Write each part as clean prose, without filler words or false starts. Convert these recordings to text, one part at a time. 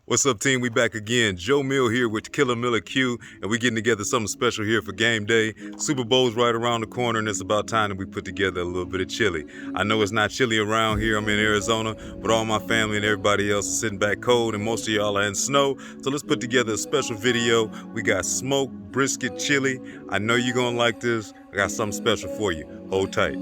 What's up, team? We back again. Joe Mill here with Killer Miller Q, and we getting together something special here for game day. Super Bowl's right around the corner, and it's about time that we put together a little bit of chili. I know it's not chilly around here. I'm in Arizona, but all my family and everybody else is sitting back cold, and most of y'all are in snow. So let's put together a special video. We got smoked brisket chili. I know you're gonna like this. I got something special for you. Hold tight.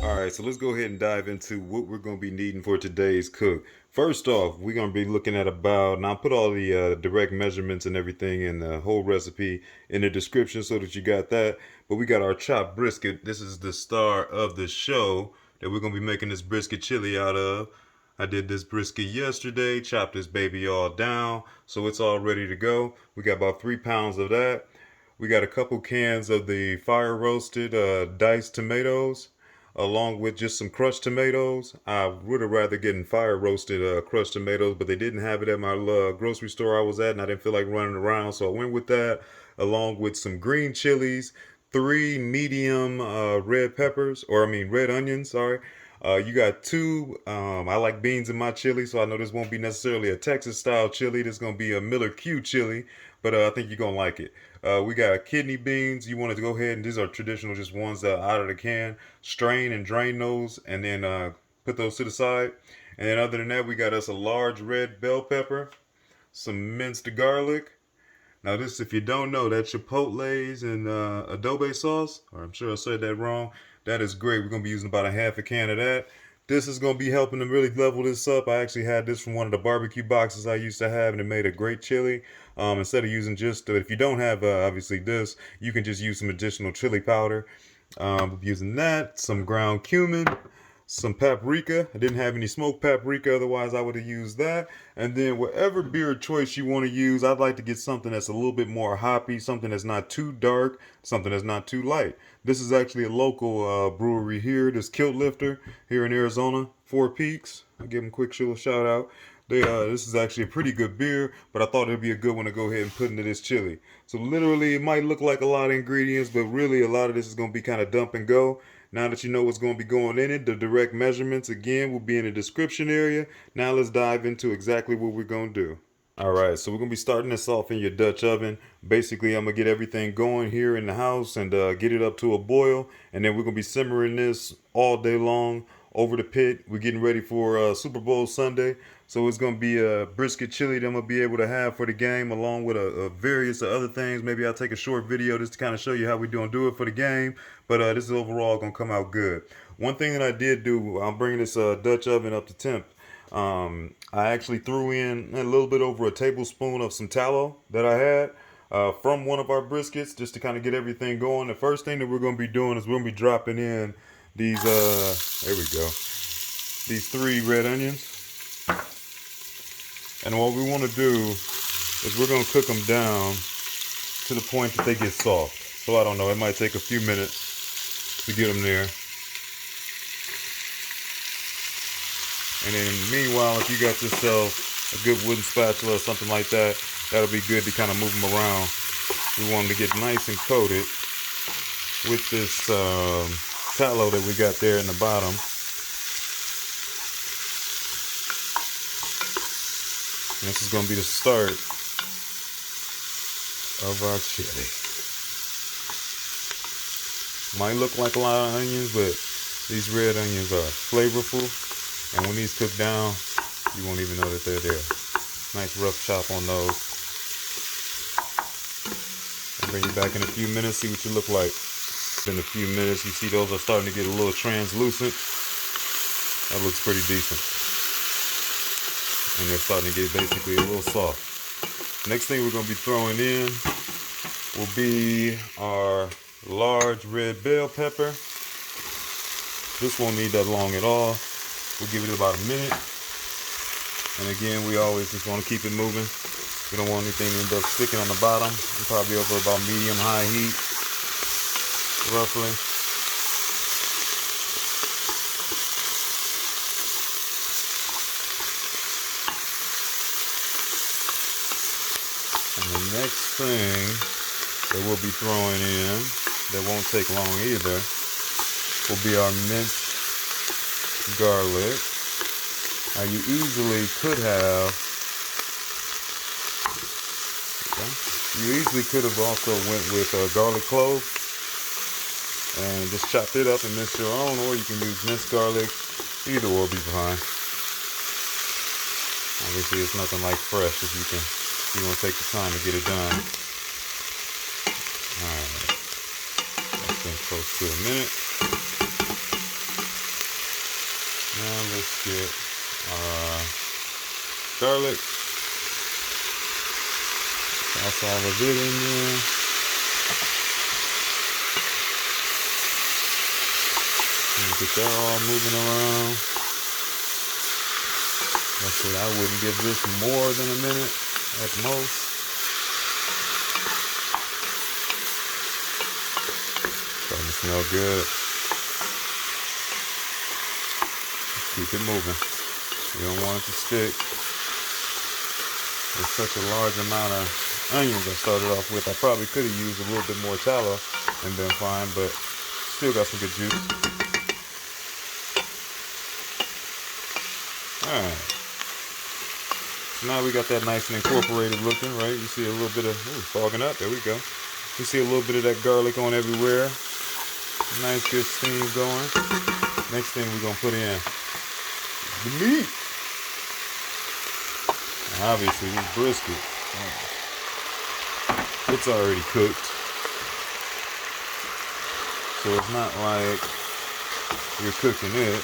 All right, so let's go ahead and dive into what we're going to be needing for today's cook. First off, we're going to be looking at about, and I'll put all the direct measurements and everything and the whole recipe in the description so that you got that. But we got our chopped brisket. This is the star of the show that we're going to be making this brisket chili out of. I did this brisket yesterday, chopped this baby all down, so it's all ready to go. We got about 3 pounds of that. We got a couple cans of the fire roasted diced tomatoes, along with just some crushed tomatoes. I would have rather getting fire roasted crushed tomatoes, but they didn't have it at my grocery store I was at, and I didn't feel like running around, so I went with that, along with some green chilies, 3 medium red onions, sorry. You got 2, I like beans in my chili, so I know this won't be necessarily a Texas style chili. This is going to be a Miller Q chili, but I think you're going to like it. We got kidney beans. You want to go ahead, and these are traditional, just ones that are out of the can. Strain and drain those, and then put those to the side. And then other than that, we got us a large red bell pepper, some minced garlic. Now this, if you don't know, that Chipotle's and adobe sauce, or I'm sure I said that wrong. That is great. We're going to be using about a half a can of that. This is going to be helping to really level this up. I actually had this from one of the barbecue boxes I used to have, and it made a great chili. Instead of using just, if you don't have obviously this, you can just use some additional chili powder. Using that, some ground cumin, some paprika. I didn't have any smoked paprika, otherwise I would have used that. And then whatever beer choice you want to use, I'd like to get something that's a little bit more hoppy, something that's not too dark, something that's not too light. This is actually a local brewery here, this Kilt Lifter here in Arizona, Four Peaks. I'll give them a quick shout out. This is actually a pretty good beer, but I thought it'd be a good one to go ahead and put into this chili. So literally, it might look like a lot of ingredients, but really a lot of this is going to be kind of dump and go. Now that you know what's going to be going in it, the direct measurements, again, will be in the description area. Now let's dive into exactly what we're going to do. All right, so we're going to be starting this off in your Dutch oven. Basically, I'm going to get everything going here in the house and get it up to a boil. And then we're going to be simmering this all day long over the pit. We're getting ready for Super Bowl Sunday. So it's going to be a brisket chili that I'm going to be able to have for the game, along with various other things. Maybe I'll take a short video just to kind of show you how we're doing do it for the game. But this is overall going to come out good. One thing that I did do, I'm bringing this Dutch oven up to temp. I actually threw in a little bit over a tablespoon of some tallow that I had from one of our briskets, just to kind of get everything going. The first thing that we're going to be doing is we're going to be dropping in these, there we go, these 3 red onions. And what we want to do is we're going to cook them down to the point that they get soft. So I don't know, it might take a few minutes to get them there. And then meanwhile, if you got yourself a good wooden spatula or something like that, that'll be good to kind of move them around. We want them to get nice and coated with this tallow that we got there in the bottom. And this is going to be the start of our chili. Might look like a lot of onions, but these red onions are flavorful. And when these cook down, you won't even know that they're there. Nice rough chop on those. I'll bring you back in a few minutes, see what you look like. In a few minutes, you see those are starting to get a little translucent. That looks pretty decent. And they're starting to get basically a little soft. Next thing we're going to be throwing in will be our large red bell pepper. This won't need that long at all. We'll give it about a minute. And again, we always just want to keep it moving. We don't want anything to end up sticking on the bottom. I'm probably over about medium-high heat, roughly. And the next thing that we'll be throwing in, that won't take long either, will be our minced garlic. Now you easily could have, also went with garlic clove and just chopped it up and minced your own, or you can use minced garlic. Either or will be fine. Obviously it's nothing like fresh if you want to take the time to get it done. Alright, that's been close to a minute. Now let's get our garlic. Toss all of it in there. And get that all moving around. Actually, I wouldn't give this more than a minute at most. Starting to smell good. Keep it moving. You don't want it to stick. There's such a large amount of onions I started off with. I probably could have used a little bit more tallow and been fine, but still got some good juice. Alright. So now we got that nice and incorporated looking, right? You see a little bit of, fogging up. There we go. You see a little bit of that garlic on everywhere. Nice good steam going. Next thing we're going to put in the meat. Obviously, this brisket. It's already cooked. So it's not like you're cooking it.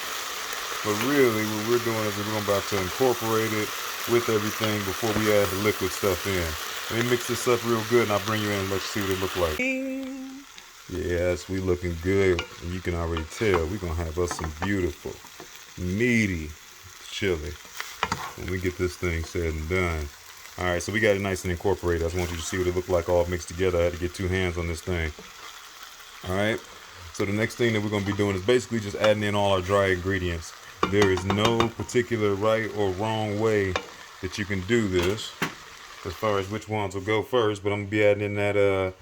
But really, what we're doing is we're about to incorporate it with everything before we add the liquid stuff in. Let me mix this up real good and I'll bring you in and let you see what it looks like. Yes, we looking good. And you can already tell we're going to have us some beautiful, meaty chili when we get this thing said and done. Alright, so we got it nice and incorporated. I just want you to see what it looked like all mixed together. I had to get 2 hands on this thing. Alright, so the next thing that we're going to be doing is basically just adding in all our dry ingredients. There is no particular right or wrong way that you can do this as far as which ones will go first, but I'm going to be adding in that,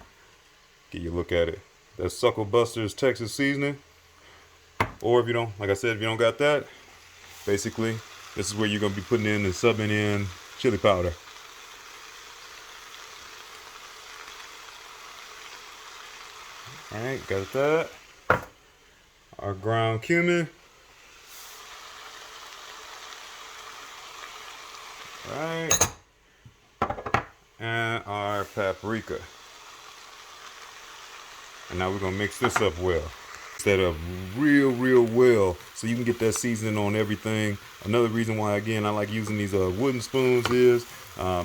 get you a look at it, that Suckle Buster's Texas seasoning. Or if you don't, like I said, if you don't got that, basically this is where you're going to be putting in and subbing in chili powder. Alright, got that. Our ground cumin. Alright. And our paprika. And now we're going to mix this up well. Mix that up real well so you can get that seasoning on everything. Another reason why, again, I like using these wooden spoons is,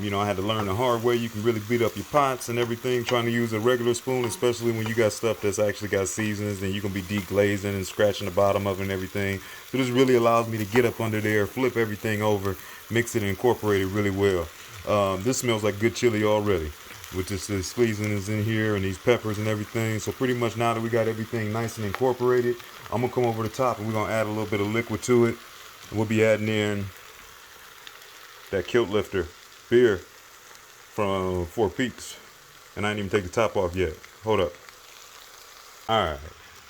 you know, I had to learn the hard way. You can really beat up your pots and everything trying to use a regular spoon, especially when you got stuff that's actually got seasonings and you can be deglazing and scratching the bottom of it and everything. So this really allows me to get up under there, flip everything over, mix it and incorporate it really well. This smells like good chili already. With this seasonings in here and these peppers and everything. So pretty much now that we got everything nice and incorporated, I'm gonna come over the top and we're gonna add a little bit of liquid to it. And we'll be adding in that Kilt lifter beer from Four Peaks. And I didn't even take the top off yet. Hold up. Alright,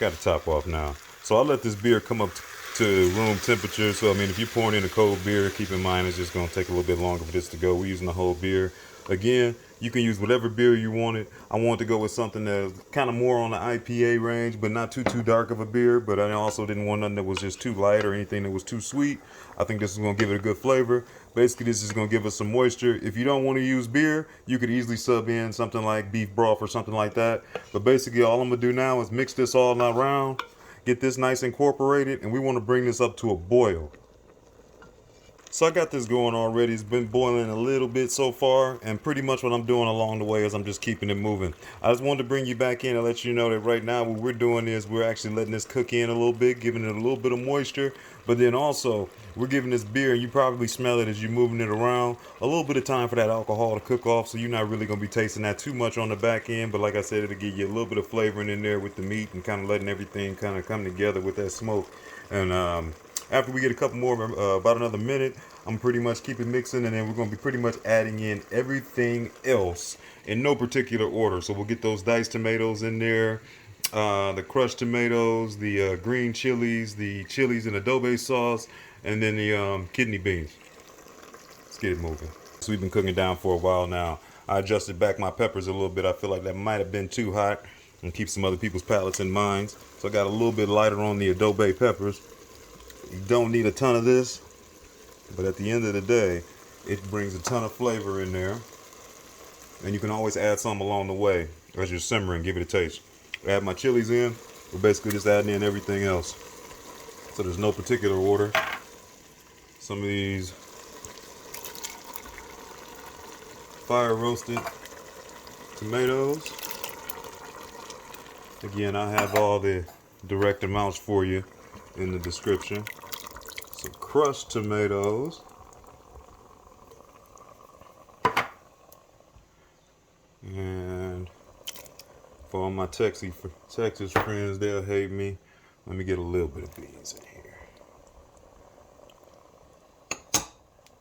got the top off now. So I'll let this beer come up to room temperature. So I mean, if you're pouring in a cold beer, keep in mind it's just gonna take a little bit longer for this to go. We're using the whole beer. Again, you can use whatever beer you wanted. I wanted to go with something that's kind of more on the IPA range, but not too dark of a beer. But I also didn't want nothing that was just too light or anything that was too sweet. I think this is going to give it a good flavor. Basically, this is going to give us some moisture. If you don't want to use beer, you could easily sub in something like beef broth or something like that. But basically, all I'm going to do now is mix this all around, get this nice incorporated, and we want to bring this up to a boil. So I got this going already. It's been boiling a little bit so far, and pretty much what I'm doing along the way is I'm just keeping it moving. I just wanted to bring you back in and let you know that right now what we're doing is we're actually letting this cook in a little bit, giving it a little bit of moisture, but then also we're giving this beer, and you probably smell it as you're moving it around, a little bit of time for that alcohol to cook off, so you're not really going to be tasting that too much on the back end, but like I said, it'll give you a little bit of flavoring in there with the meat and kind of letting everything kind of come together with that smoke. And after we get a couple more, about another minute, I'm pretty much keep it mixing, and then we're going to be pretty much adding in everything else in no particular order. So we'll get those diced tomatoes in there, the crushed tomatoes, the green chilies, the chilies and adobe sauce, and then the kidney beans. Let's get it moving. So we've been cooking down for a while now. I adjusted back my peppers a little bit. I feel like that might have been too hot, and keep some other people's palates in mind. So I got a little bit lighter on the adobe peppers. You don't need a ton of this, but at the end of the day, it brings a ton of flavor in there. And you can always add some along the way as you're simmering, give it a taste. Add my chilies in. We're basically just adding in everything else. So there's no particular order. Some of these fire roasted tomatoes. Again, I have all the direct amounts for you in the description. Some crushed tomatoes. And for all my Texas friends, they'll hate me. Let me get a little bit of beans in here.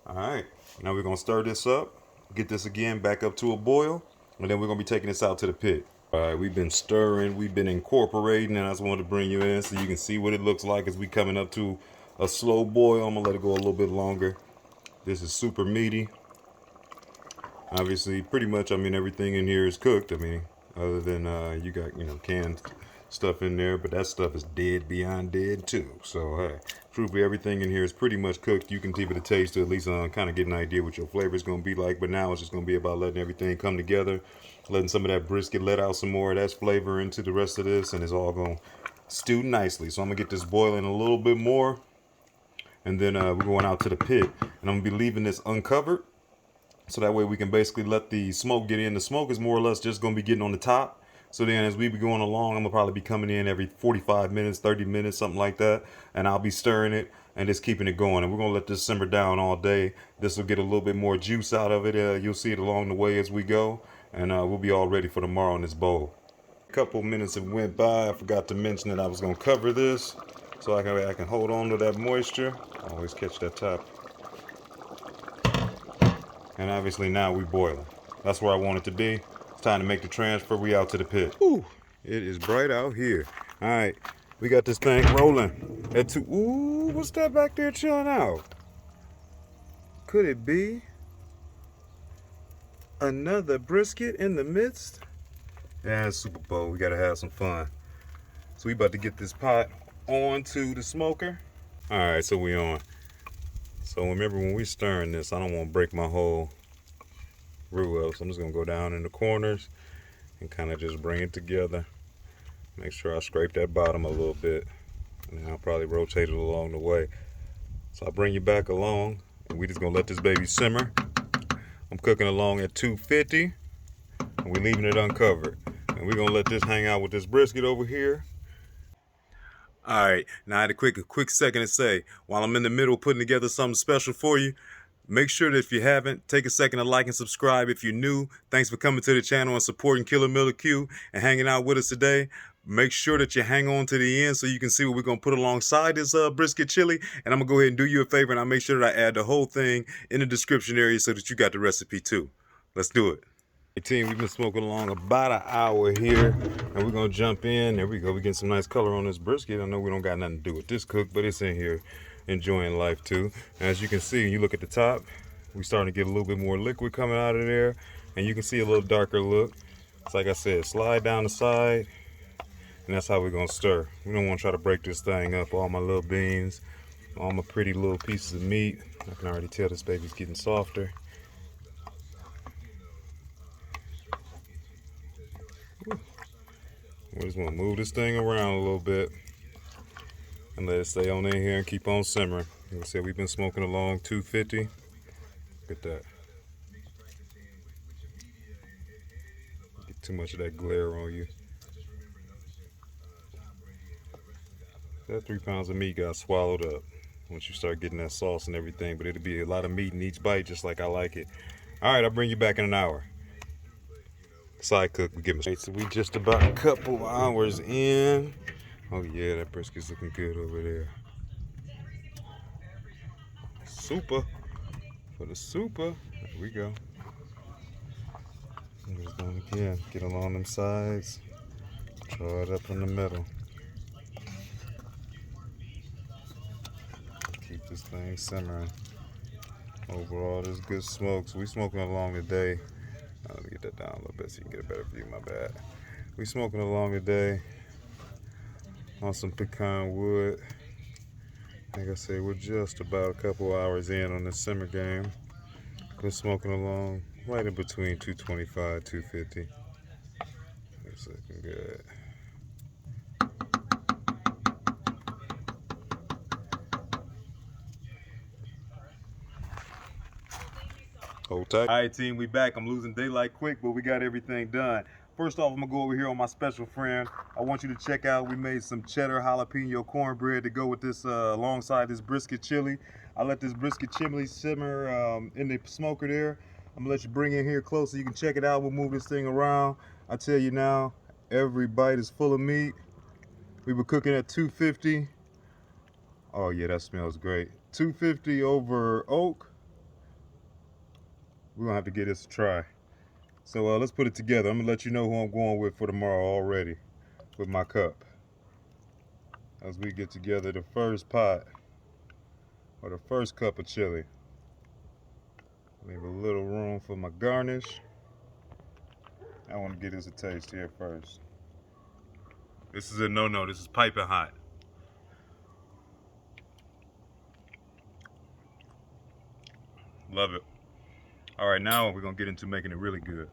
Alright, now we're going to stir this up. Get this again back up to a boil. And then we're going to be taking this out to the pit. Alright, we've been stirring, we've been incorporating, and I just wanted to bring you in so you can see what it looks like as we coming up to a slow boil. I'm going to let it go a little bit longer. This is super meaty. Obviously, pretty much, I mean, everything in here is cooked. I mean, other than you got, canned stuff in there, but that stuff is dead beyond dead too. So, hey, truthfully, everything in here is pretty much cooked. You can give it a taste to at least kind of get an idea what your flavor is going to be like. But now it's just going to be about letting everything come together, letting some of that brisket let out some more of that flavor into the rest of this, and it's all going to stew nicely. So I'm going to get this boiling a little bit more, and then we're going out to the pit, and I'm going to be leaving this uncovered. So that way we can basically let the smoke get in. The smoke is more or less just going to be getting on the top. So then as we be going along, I'm going to probably be coming in every 45 minutes, 30 minutes, something like that. And I'll be stirring it and just keeping it going. And we're going to let this simmer down all day. This will get a little bit more juice out of it. You'll see it along the way as we go. And we'll be all ready for tomorrow in this bowl. A couple minutes have went by. I forgot to mention that I was going to cover this so I can hold on to that moisture. Always catch that top. And obviously now we boiling. That's where I want it to be. It's time to make the transfer. We out to the pit. Ooh, it is bright out here. All right, we got this thing rolling. Ooh, what's that back there chilling out? Could it be another brisket in the midst? Yeah, it's Super Bowl. We gotta have some fun. So we about to get this pot onto the smoker. All right, so we on. So remember when we stirring this, I don't want to break my whole roux up. So I'm just going to go down in the corners and kind of just bring it together. Make sure I scrape that bottom a little bit. And then I'll probably rotate it along the way. So I'll bring you back along, and we just going to let this baby simmer. I'm cooking along at 250, and we're leaving it uncovered. And we're going to let this hang out with this brisket over here. All right, now I had a quick second to say, while I'm in the middle putting together something special for you, make sure that if you haven't, take a second to like and subscribe. If you're new, thanks for coming to the channel and supporting Killer Miller Q and hanging out with us today. Make sure that you hang on to the end so you can see what we're going to put alongside this brisket chili. And I'm going to go ahead and do you a favor, and I'll make sure that I add the whole thing in the description area so that you got the recipe too. Let's do it. Hey team, we've been smoking along about an hour here, and we're gonna jump in. There we go. We're getting some nice color on this brisket. I know we don't got nothing to do with this cook, but it's in here enjoying life too. And as you can see, you look at the top, we starting to get a little bit more liquid coming out of there, and you can see a little darker look. It's like I said, slide down the side, and that's how we're gonna stir. We don't want to try to break this thing up. All my little beans, all my pretty little pieces of meat. I can already tell this baby's getting softer. We just want to move this thing around a little bit. and let it stay on in here and keep on simmering. Like I said, we've been smoking along 250. Look at that. Get too much of that glare on you. That 3 pounds of meat got swallowed up once you start getting that sauce and everything, but it'll be a lot of meat in each bite, just like I like it. All right, I'll bring you back in an hour. Side cook, we give me. So we just about a couple hours in. Oh yeah, that brisket's looking good over there. Super for the super. There we go. Just doing it again. Get along them sides. Draw it up in the middle. Keep this thing simmering. Overall, this good smoke. So we smoking along today. Let me get that down a little bit so you can get a better view. My bad. We smoking along today on some pecan wood. Like I said, we're just about a couple hours in on the simmer game. We're smoking along right in between 225, 250. It's looking good. Hold tight. All right, team, we back. I'm losing daylight quick, but we got everything done. First off, I'm gonna go over here on my special friend. I want you to check out, we made some cheddar jalapeno cornbread to go with this alongside this brisket chili. I let this brisket chili simmer in the smoker there. I'm gonna let you bring it here close so you can check it out. We'll move this thing around. I tell you now, every bite is full of meat. We were cooking at 250. Oh yeah, that smells great. 250 over oak. We're gonna have to give this a try. So let's put it together. I'm gonna let you know who I'm going with for tomorrow already with my cup. As we get together the first pot or the first cup of chili. Leave a little room for my garnish. I want to get this a taste here first. This is a no-no. This is piping hot. Love it. All right, now we're gonna get into making it really good.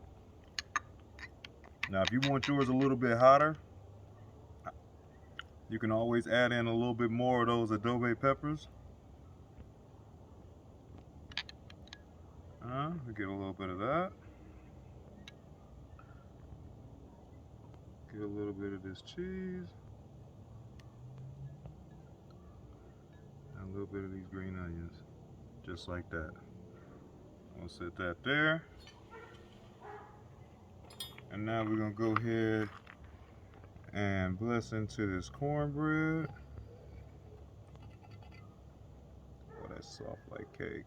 Now, if you want yours a little bit hotter, you can always add in a little bit more of those adobe peppers. We get a little bit of that. Get a little bit of this cheese. And a little bit of these green onions. Just like that. We'll set that there. And now we're gonna go ahead and bless into this cornbread. Oh, that's soft like cake.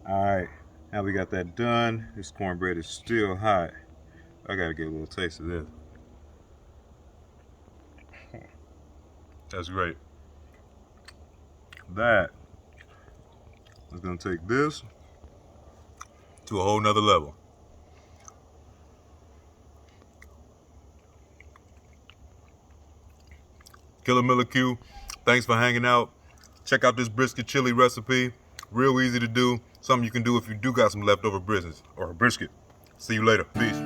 All right, now we got that done. This cornbread is still hot. I gotta get a little taste of this. That's great. That is gonna take this to a whole nother level. Killer Miller Q, thanks for hanging out. Check out this brisket chili recipe. Real easy to do. Something you can do if you do got some leftover brisket. See you later. Peace.